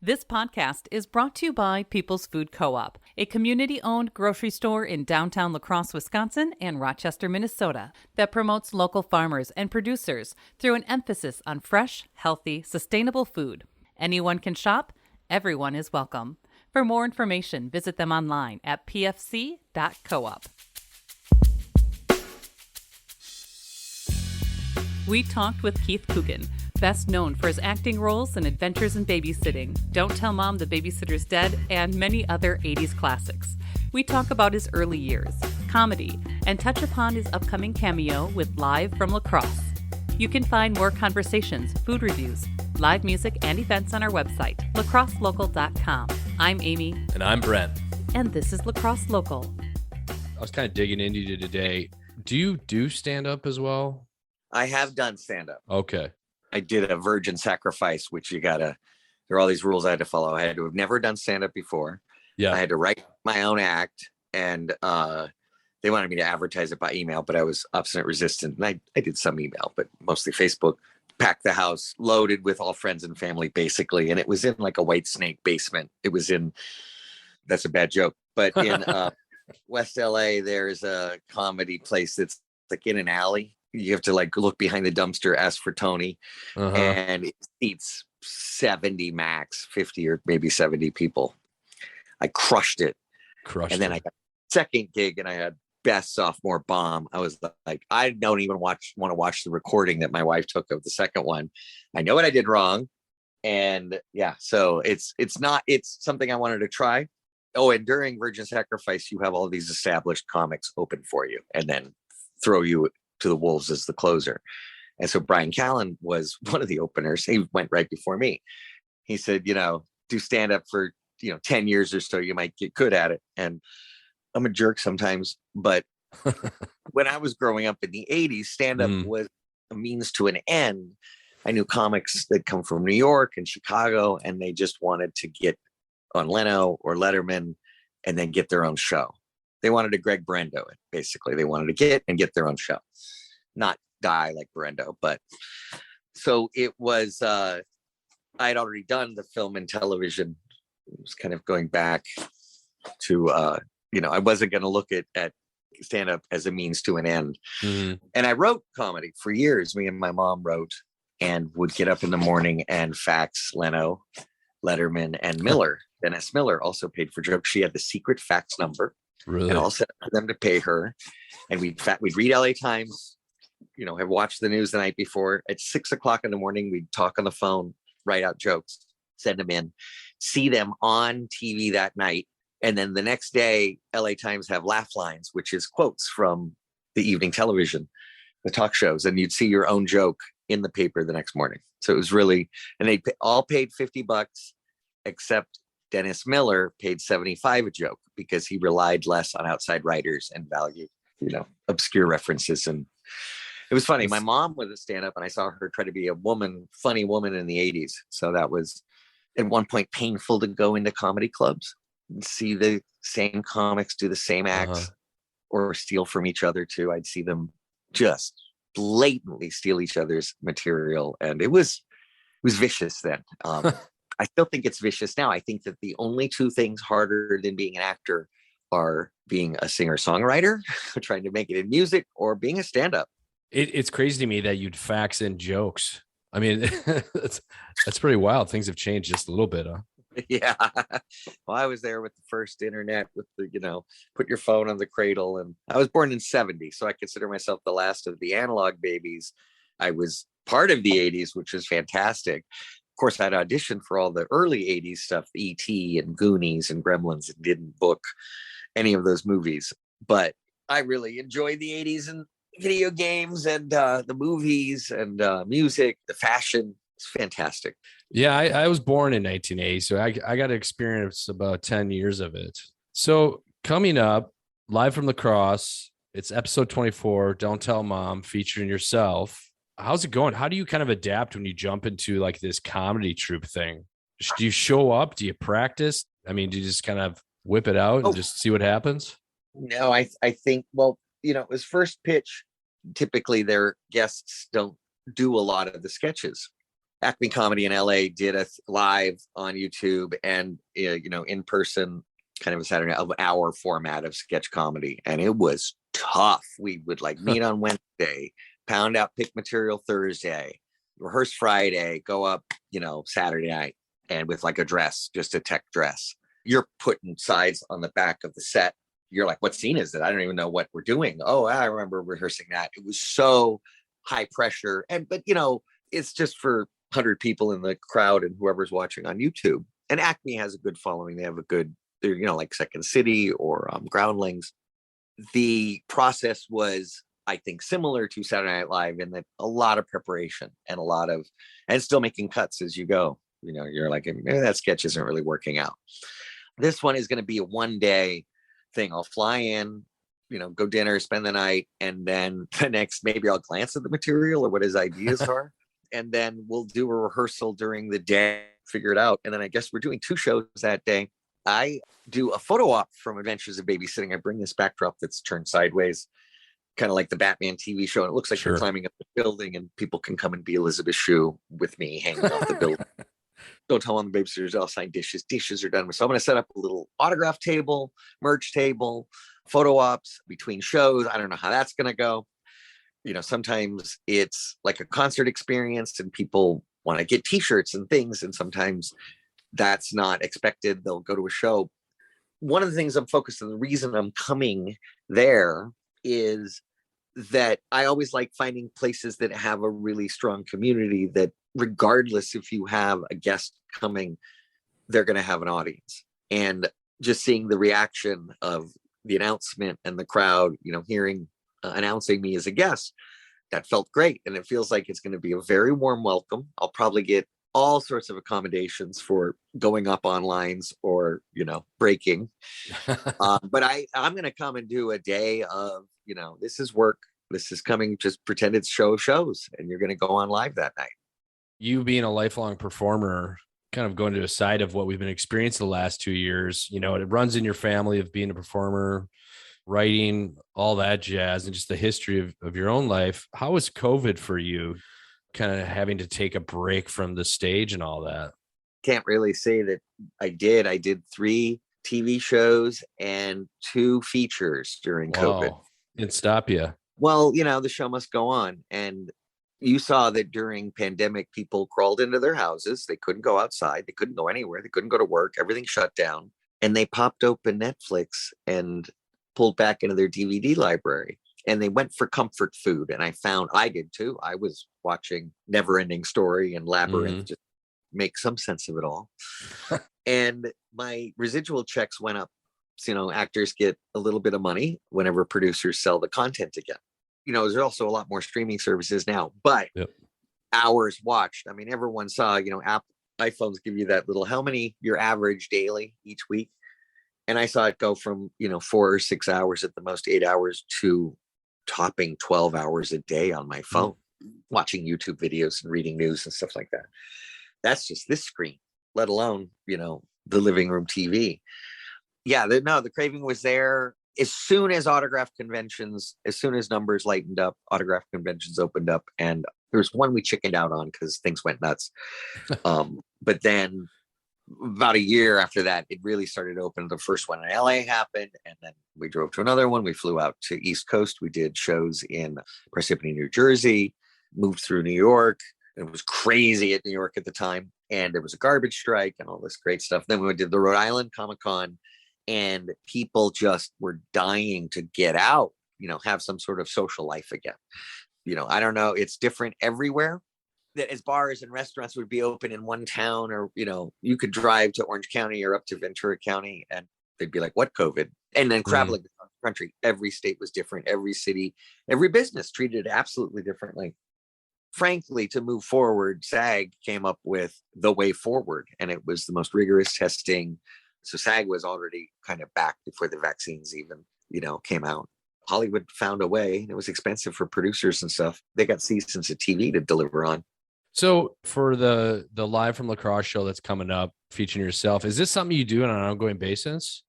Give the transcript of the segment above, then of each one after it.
This podcast is brought to you by People's Food Co-op, a community-owned grocery store in downtown La Crosse, Wisconsin and Rochester, Minnesota, that promotes local farmers and producers through an emphasis on fresh, healthy, sustainable food. Anyone can shop. Everyone is welcome. For more information, visit them online at pfc.coop. We talked with Keith Coogan, best known for his acting roles in Adventures in Babysitting, Don't Tell Mom the Babysitter's Dead, and many other 80s classics. We talk about his early years, comedy, and touch upon his upcoming cameo with Live from La Crosse. You can find more conversations, food reviews, live music, and events on our website, lacrosselocal.com. I'm Amy. And I'm Brent. And this is La Crosse Local. I was kind of digging into you today. Do you do stand-up as well? I have done stand-up. Okay. I did a virgin sacrifice, which there are all these rules I had to follow. I had to have never done stand-up before. Yeah. I had to write my own act, and they wanted me to advertise it by email, but I was obstinate resistant. And I did some email, but mostly Facebook. Packed the house, loaded with all friends and family, basically. And it was in like a White Snake basement. That's a bad joke, but in West LA, there's a comedy place that's like in an alley. You have to like look behind the dumpster, ask for Tony, and it seats 70 max, 50 or maybe 70 people. I crushed it. And then I got second gig and I had best sophomore bomb. I was like, I don't even want to watch the recording that my wife took of the second one. I know what I did wrong. And yeah, so it's something I wanted to try. Oh, and during Virgin Sacrifice, you have all these established comics open for you and then throw you to the wolves as the closer. And so Brian Callen was one of the openers. He went right before me. He said, do stand up for, 10 years or so, you might get good at it. And I'm a jerk sometimes, but when I was growing up in the 80s, stand up was a means to an end. I knew comics that come from New York and Chicago, and they just wanted to get on Leno or Letterman and then get their own show. They wanted to Greg Brendo it, basically. They wanted to get their own show, not die like Brendo. But so it was, I'd already done the film and television. It was kind of going back to, I wasn't going to look at stand-up as a means to an end. And I wrote comedy for years. Me and my mom wrote and would get up in the morning and fax Leno, Letterman, and Miller. Dennis Miller also paid for jokes. She had the secret fax number. Really? And I'll set up for them to pay her. And we'd read LA Times, have watched the news the night before. At 6 o'clock in the morning, we'd talk on the phone, write out jokes, send them in, see them on TV that night. And then the next day, LA Times have laugh lines, which is quotes from the evening television, the talk shows. And you'd see your own joke in the paper the next morning. So it was really, and they all paid $50, except Dennis Miller paid $75 a joke because he relied less on outside writers and valued, obscure references. And it was funny. My mom was a stand-up and I saw her try to be a funny woman in the 80s. So that was at one point painful to go into comedy clubs and see the same comics do the same acts or steal from each other too. I'd see them just blatantly steal each other's material. And it was vicious then. I still think it's vicious now. I think that the only two things harder than being an actor are being a singer-songwriter, trying to make it in music, or being a stand-up. It's crazy to me that you'd fax in jokes. I mean, that's pretty wild. Things have changed just a little bit, huh? Yeah. Well, I was there with the first internet with the, put your phone on the cradle. And I was born in 70, so I consider myself the last of the analog babies. I was part of the 80s, which was fantastic. Of course, I'd auditioned for all the early 80s stuff, E.T. and Goonies and Gremlins, and didn't book any of those movies. But I really enjoyed the 80s and video games and the movies and music, the fashion. It's fantastic. Yeah, I was born in 1980, so I got to experience about 10 years of it. So coming up, Live from La Crosse, it's episode 24, Don't Tell Mom, featuring yourself. How's it going? How do you kind of adapt when you jump into like this comedy troupe thing? Do you show up? Do you practice? I mean, do you just kind of whip it out and just see what happens? No, I think, well, it was first pitch. Typically their guests don't do a lot of the sketches. Acme Comedy in LA did a live on YouTube and, in person, kind of a Saturday hour format of sketch comedy. And it was tough. We would meet on Wednesday, pound out pick material Thursday, rehearse Friday, go up, Saturday night, and with a dress, just a tech dress. You're putting sides on the back of the set. You're like, what scene is it? I don't even know what we're doing. Oh, I remember rehearsing that. It was so high pressure. But it's just for 100 people in the crowd and whoever's watching on YouTube. And Acme has a good following. They have they're, like Second City or Groundlings. The process was, I think, similar to Saturday Night Live in that a lot of preparation and still making cuts as you go. You're like, maybe that sketch isn't really working out. This one is going to be a one-day thing. I'll fly in, go dinner, spend the night, and then the next, maybe I'll glance at the material or what his ideas are. And then we'll do a rehearsal during the day, figure it out. And then I guess we're doing 2 shows that day. I do a photo op from Adventures of Babysitting. I bring this backdrop that's turned sideways, kind of like the Batman TV show. And it looks like You're climbing up the building and people can come and be Elizabeth Shue with me hanging off the building. Don't tell them the babysitters, I'll sign dishes. Dishes are done. So I'm going to set up a little autograph table, merch table, photo ops between shows. I don't know how that's going to go. Sometimes it's like a concert experience and people want to get t-shirts and things. And sometimes that's not expected. They'll go to a show. One of the things I'm focused on, the reason I'm coming there is that I always like finding places that have a really strong community that regardless if you have a guest coming, they're going to have an audience. And just seeing the reaction of the announcement and the crowd, hearing announcing me as a guest, that felt great. And it feels like it's going to be a very warm welcome. I'll probably get all sorts of accommodations for going up on lines or, breaking. But I'm going to come and do a day of, this is work. This is coming. Just pretend it's shows and you're going to go on live that night. You being a lifelong performer, kind of going to a side of what we've been experiencing the last 2 years, it runs in your family of being a performer, writing, all that jazz, and just the history of your own life. How was COVID for you, kind of having to take a break from the stage and all that? Can't really say that I did. I did 3 TV shows and 2 features during COVID. Didn't stop you. Well, the show must go on. And you saw that during pandemic, people crawled into their houses. They couldn't go outside. They couldn't go anywhere. They couldn't go to work. Everything shut down. And they popped open Netflix and pulled back into their DVD library. And they went for comfort food. And I did too. I was watching Neverending Story and Labyrinth, just make some sense of it all. And my residual checks went up. So, actors get a little bit of money whenever producers sell the content again. There's also a lot more streaming services now, but hours watched. I mean, everyone saw, Apple iPhones give you that little, how many your average daily each week. And I saw it go from, 4 or 6 hours at the most, 8 hours to topping 12 hours a day on my phone, watching YouTube videos and reading news and stuff like that. That's just this screen, let alone, the living room TV. Yeah, the craving was there. As soon as as soon as numbers lightened up, autograph conventions opened up. And there was one we chickened out on because things went nuts. But then about a year after that, it really started to open. The first one in LA happened. And then we drove to another one. We flew out to East Coast. We did shows in Parsippany, New Jersey, moved through New York. It was crazy at New York at the time. And there was a garbage strike and all this great stuff. Then we did the Rhode Island Comic-Con. And people just were dying to get out, have some sort of social life again. I don't know. It's different everywhere. That as bars and restaurants would be open in one town, or, you could drive to Orange County or up to Ventura County and they'd be like, what COVID? And then traveling across the country, every state was different. Every city, every business treated it absolutely differently. Frankly, to move forward, SAG came up with the way forward, and it was the most rigorous testing. So SAG was already kind of back before the vaccines even, came out. Hollywood found a way, and it was expensive for producers and stuff. They got seasons of TV to deliver on. So for the Live from La Crosse show that's coming up, featuring yourself, is this something you do on an ongoing basis?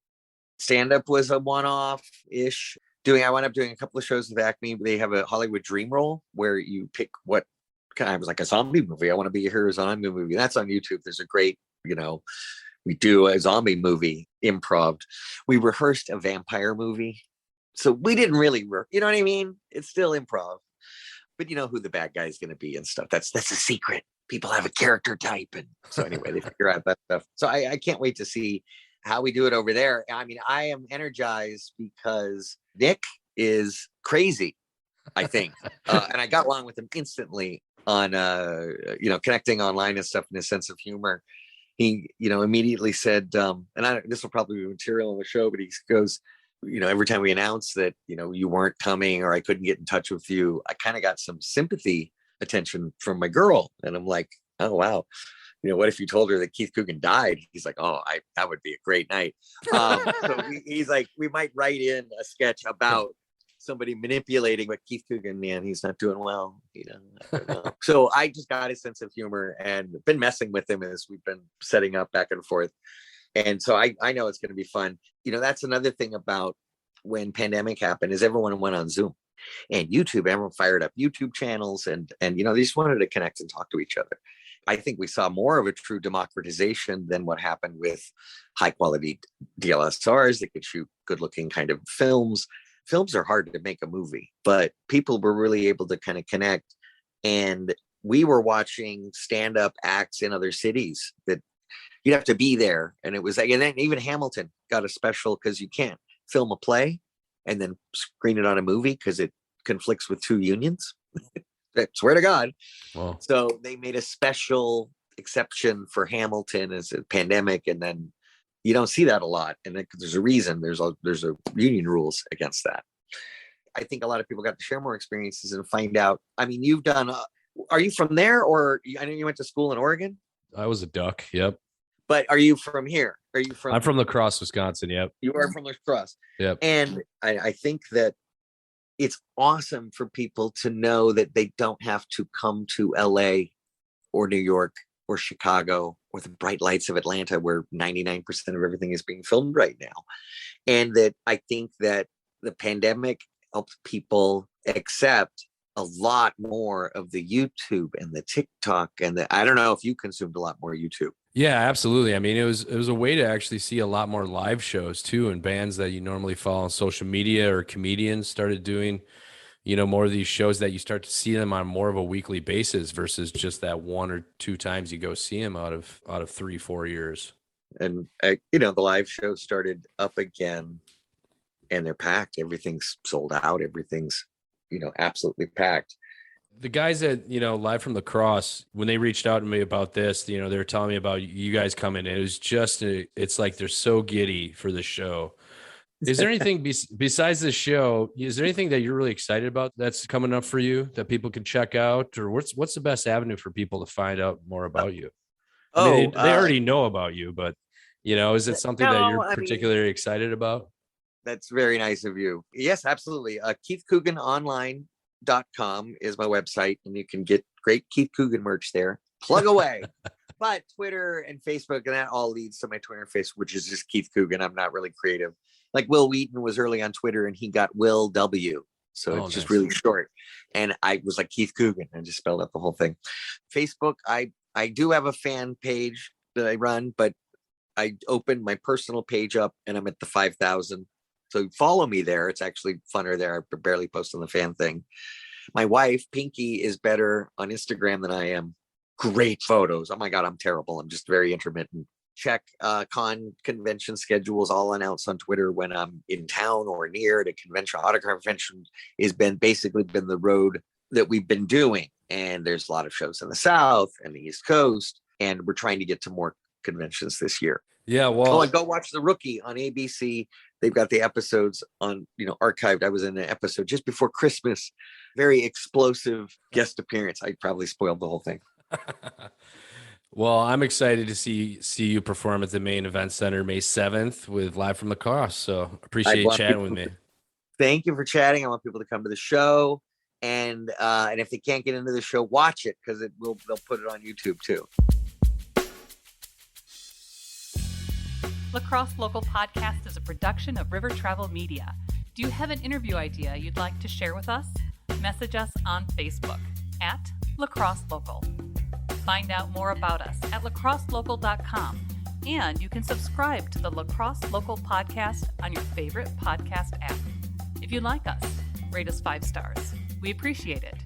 Stand-up was a one-off-ish. I wound up doing a couple of shows with Acme. They have a Hollywood Dream Roll where you pick what I was like, a zombie movie. I want to be a hero zombie movie. That's on YouTube. There's a great, we do a zombie movie improv. We rehearsed a vampire movie. So we didn't really, you know what I mean? It's still improv, but you know who the bad guy is going to be and stuff. That's a secret. People have a character type. And so anyway, they figure out that stuff. So I can't wait to see how we do it over there. I mean, I am energized because Nick is crazy, I think. And I got along with him instantly on, connecting online and stuff, and his sense of humor. He, immediately said, this will probably be material on the show, but he goes, every time we announced that, you weren't coming or I couldn't get in touch with you, I kind of got some sympathy attention from my girl. And I'm like, oh, wow. What if you told her that Keith Coogan died? He's like, oh, that would be a great night. So he's like, we might write in a sketch about somebody manipulating, but Keith Coogan, man, he's not doing well. I don't know. So I just got his sense of humor and been messing with him as we've been setting up back and forth. And so I know it's going to be fun. That's another thing about when pandemic happened is everyone went on Zoom and YouTube. Everyone fired up YouTube channels and they just wanted to connect and talk to each other. I think we saw more of a true democratization than what happened with high quality DSLRs that could shoot good looking kind of films. Films are hard to make a movie, but people were really able to kind of connect. And we were watching stand-up acts in other cities that you'd have to be there. And it was like, and then even Hamilton got a special because you can't film a play and then screen it on a movie because it conflicts with two unions. I swear to God. Wow. So they made a special exception for Hamilton as a pandemic. And then you don't see that a lot. And there's a reason. There's a union rules against that. I think a lot of people got to share more experiences and find out. I mean, you've done, are you from there? Or I know you went to school in Oregon? I was a Duck. Yep. But are you from here? Are you from? I'm from La Crosse, Wisconsin. Yep. You are from La Crosse. Yep. And I think that it's awesome for people to know that they don't have to come to LA or New York or Chicago or the bright lights of Atlanta where 99% of everything is being filmed right now. And that I think that the pandemic helped people accept a lot more of the YouTube and the TikTok and I don't know if you consumed a lot more YouTube. Yeah, absolutely. I mean, it was a way to actually see a lot more live shows too, and bands that you normally follow on social media or comedians started doing, more of these shows that you start to see them on more of a weekly basis versus just that one or two times you go see them out of 3-4 years. And the live shows started up again, and they're packed. Everything's sold out. Everything's absolutely packed. The guys at, Live from La Crosse, when they reached out to me about this, they were telling me about you guys coming. It was just, it's like they're so giddy for the show. Is there anything besides the show? Is there anything that you're really excited about that's coming up for you that people can check out? Or what's the best avenue for people to find out more about you? I mean, they already know about you, but, is it something that you're particularly excited about? That's very nice of you. Yes, absolutely. KeithCooganOnline.com is my website, and you can get great Keith Coogan merch there. Plug away. But Twitter and Facebook, and that all leads to my Twitter and Facebook, which is just Keith Coogan. I'm not really creative. Like Will Wheaton was early on Twitter, and he got Will W. So it's just really short. And I was like Keith Coogan. I just spelled out the whole thing. Facebook, I do have a fan page that I run, but I opened my personal page up, and I'm at the 5,000. So follow me there. It's actually funner there. I barely post on the fan thing. My wife, Pinky, is better on Instagram than I am. Great photos. Oh my God, I'm terrible. I'm just very intermittent. Check convention schedules, all announced on Twitter when I'm in town or near at a convention. Autograph convention has basically been the road that we've been doing. And there's a lot of shows in the South and the East Coast. And we're trying to get to more conventions this year. Yeah, well, and go watch The Rookie on ABC. They've got the episodes on, archived. I was in an episode just before Christmas. Very explosive guest appearance. I probably spoiled the whole thing. Well, I'm excited to see you perform at the Main Event Center May 7th with Live from La Crosse. So appreciate you chatting with me. Thank you for chatting. I want people to come to the show. And if they can't get into the show, watch it because they'll put it on YouTube too. La Crosse Local Podcast is a production of River Travel Media. Do you have an interview idea you'd like to share with us? Message us on Facebook at Lacrosse Local. Find out more about us at lacrosselocal.com, and you can subscribe to the Lacrosse Local podcast on your favorite podcast app. If you like us, rate us 5 stars. We appreciate it.